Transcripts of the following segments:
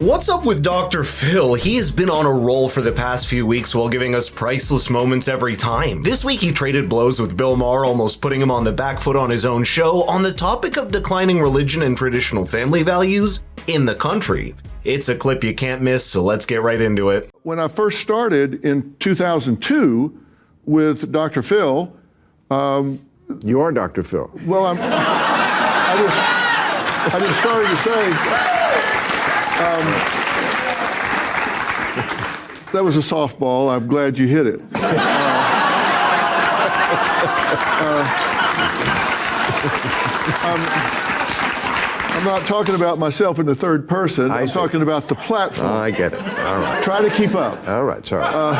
What's up with Dr. Phil? He has been on a roll for the past few weeks while giving us priceless moments every time. This week he traded blows with Bill Maher, almost putting him on the back foot on his own show on the topic of declining religion and traditional family values in the country. It's a clip you can't miss, so let's get right into it. When I first started in 2002 with Dr. Phil, you are Dr. Phil. Well, I was sorry to say, that was a softball. I'm glad you hit it. I'm not talking about myself in the third person. I'm talking about the platform. I get it. All right. Try to keep up. All right, sorry.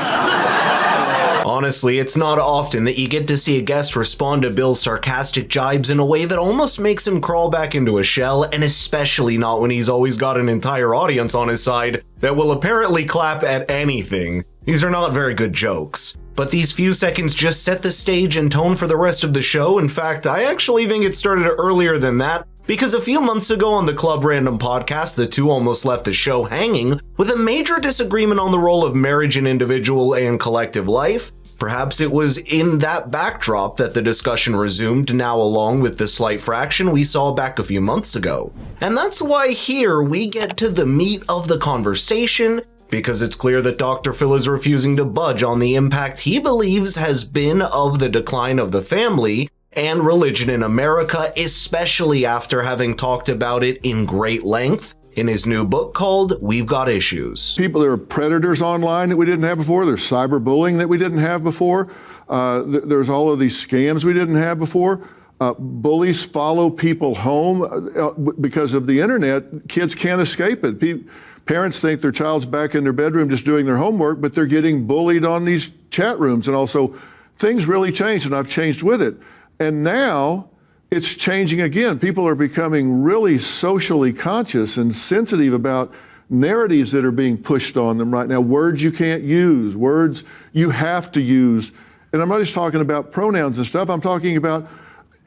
Honestly, it's not often that you get to see a guest respond to Bill's sarcastic jibes in a way that almost makes him crawl back into a shell, and especially not when he's always got an entire audience on his side that will apparently clap at anything. These are not very good jokes. But these few seconds just set the stage and tone for the rest of the show. In fact, I actually think it started earlier than that, because a few months ago on the Club Random podcast, the two almost left the show hanging with a major disagreement on the role of marriage in individual and collective life. Perhaps it was in that backdrop that the discussion resumed now, along with the slight fraction we saw back a few months ago. And that's why here we get to the meat of the conversation, because it's clear that Dr. Phil is refusing to budge on the impact he believes has been of the decline of the family and religion in America, especially after having talked about it in great length in his new book called We've Got Issues. People, there are predators online that we didn't have before. There's cyberbullying that we didn't have before. There's all of these scams we didn't have before. Bullies follow people home because of the internet. Kids can't escape it. Parents think their child's back in their bedroom just doing their homework, but they're getting bullied on these chat rooms. And also, things really changed, and I've changed with it. And now, it's changing again. People are becoming really socially conscious and sensitive about narratives that are being pushed on them right now. Words you can't use, words you have to use. And I'm not just talking about pronouns and stuff. I'm talking about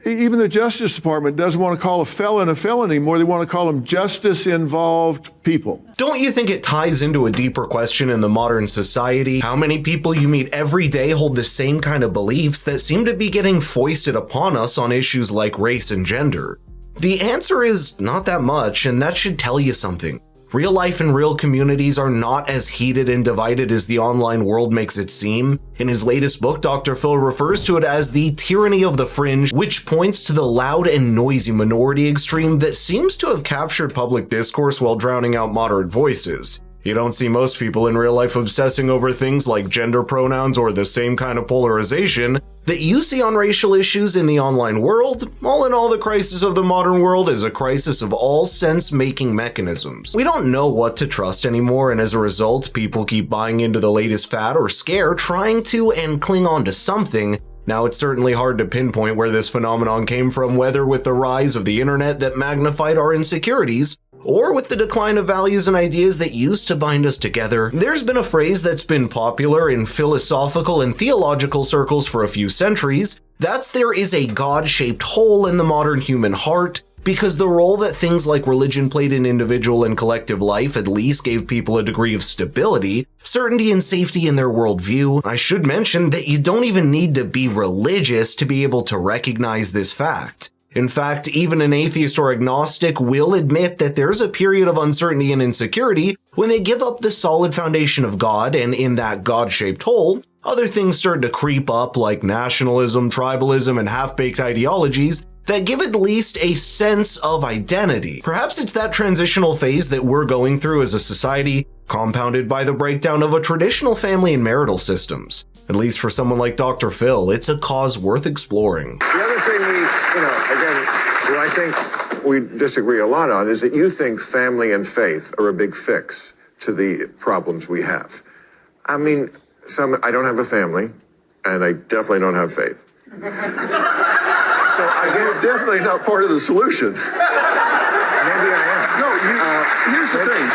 even the Justice Department doesn't want to call a felon anymore. They want to call them justice-involved people. Don't you think it ties into a deeper question in the modern society? How many people you meet every day hold the same kind of beliefs that seem to be getting foisted upon us on issues like race and gender? The answer is not that much, and that should tell you something. Real life and real communities are not as heated and divided as the online world makes it seem. In his latest book, Dr. Phil refers to it as the tyranny of the fringe, which points to the loud and noisy minority extreme that seems to have captured public discourse while drowning out moderate voices. You don't see most people in real life obsessing over things like gender pronouns or the same kind of polarization that you see on racial issues in the online world. All in all, the crisis of the modern world is a crisis of all sense-making mechanisms. We don't know what to trust anymore, and as a result, people keep buying into the latest fad or scare, trying to and cling on to something. Now, it's certainly hard to pinpoint where this phenomenon came from, whether with the rise of the internet that magnified our insecurities, or with the decline of values and ideas that used to bind us together. There's been a phrase that's been popular in philosophical and theological circles for a few centuries. That's there is a God-shaped hole in the modern human heart, because the role that things like religion played in individual and collective life at least gave people a degree of stability, certainty, and safety in their worldview. I should mention that you don't even need to be religious to be able to recognize this fact. In fact, even an atheist or agnostic will admit that there's a period of uncertainty and insecurity when they give up the solid foundation of God, and in that God-shaped hole, other things start to creep up like nationalism, tribalism, and half-baked ideologies that give at least a sense of identity. Perhaps it's that transitional phase that we're going through as a society, compounded by the breakdown of a traditional family and marital systems. At least for someone like Dr. Phil, it's a cause worth exploring. The other thing what I think we disagree a lot on is that you think family and faith are a big fix to the problems we have. I mean, I don't have a family, and I definitely don't have faith. So You're definitely not part of the solution. Maybe I am. No, here's the thing.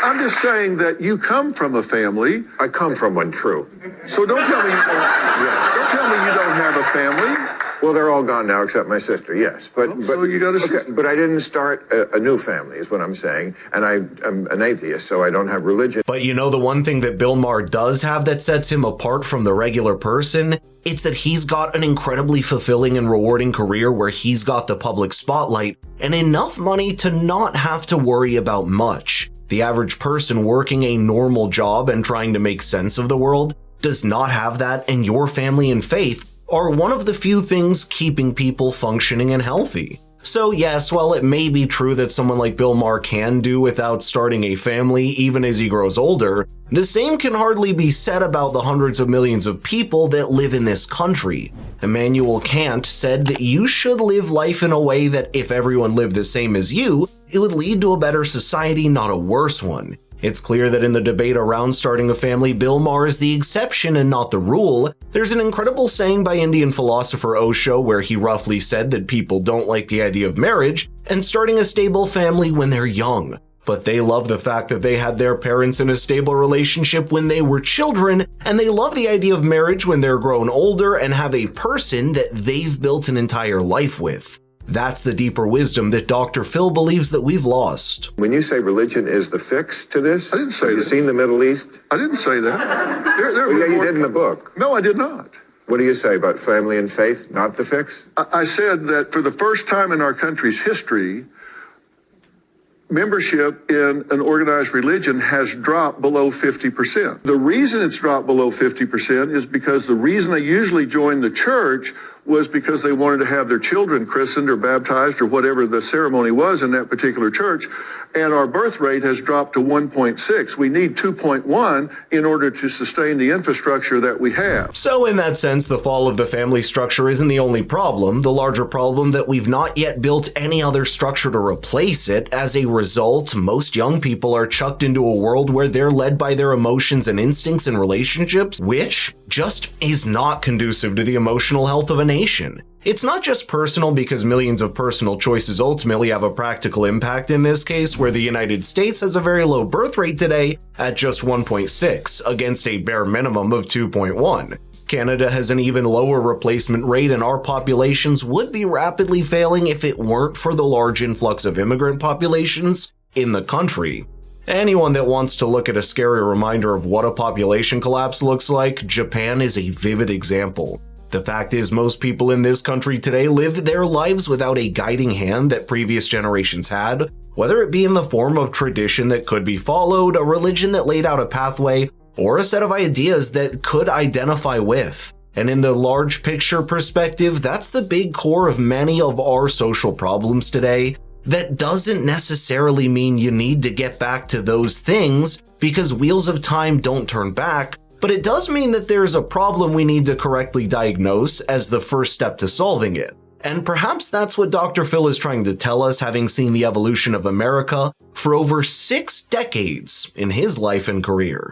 I'm just saying that you come from a family. I come from one, true. So don't tell me you don't have a family. Well, they're all gone now except my sister. Yes, but so you got a sister. okay, but I didn't start a new family, is what I'm saying, and I'm an atheist, so I don't have religion. But you know, the one thing that Bill Maher does have that sets him apart from the regular person, it's that he's got an incredibly fulfilling and rewarding career where he's got the public spotlight and enough money to not have to worry about much. The average person working a normal job and trying to make sense of the world does not have that, and your family and faith are one of the few things keeping people functioning and healthy. So yes, while it may be true that someone like Bill Maher can do without starting a family even as he grows older, the same can hardly be said about the hundreds of millions of people that live in this country. Immanuel Kant said that you should live life in a way that if everyone lived the same as you, it would lead to a better society, not a worse one. It's clear that in the debate around starting a family, Bill Maher is the exception and not the rule. There's an incredible saying by Indian philosopher Osho where he roughly said that people don't like the idea of marriage and starting a stable family when they're young, but they love the fact that they had their parents in a stable relationship when they were children, and they love the idea of marriage when they're grown older and have a person that they've built an entire life with. That's the deeper wisdom that Dr. Phil believes that we've lost. When you say religion is the fix to this, I didn't say have you that. seen the Middle East? I didn't say that. Well, yeah, you did in the book. No, I did not. What do you say about family and faith, not the fix? I said that for the first time in our country's history, membership in an organized religion has dropped below 50%. The reason it's dropped below 50% is because the reason they usually joined the church was because they wanted to have their children christened or baptized or whatever the ceremony was in that particular church. And our birth rate has dropped to 1.6. We need 2.1 in order to sustain the infrastructure that we have. So in that sense, the fall of the family structure isn't the only problem. The larger problem that we've not yet built any other structure to replace it. As a result, most young people are chucked into a world where they're led by their emotions and instincts in relationships, which just is not conducive to the emotional health of a nation. It's not just personal because millions of personal choices ultimately have a practical impact in this case, where the United States has a very low birth rate today at just 1.6 against a bare minimum of 2.1. Canada has an even lower replacement rate, and our populations would be rapidly failing if it weren't for the large influx of immigrant populations in the country. Anyone that wants to look at a scary reminder of what a population collapse looks like, Japan is a vivid example. The fact is, most people in this country today live their lives without a guiding hand that previous generations had, whether it be in the form of tradition that could be followed, a religion that laid out a pathway, or a set of ideas that could identify with. And in the large picture perspective, that's the big core of many of our social problems today. That doesn't necessarily mean you need to get back to those things, because wheels of time don't turn back, but it does mean that there's a problem we need to correctly diagnose as the first step to solving it. And perhaps that's what Dr. Phil is trying to tell us, having seen the evolution of America for over 6 decades in his life and career.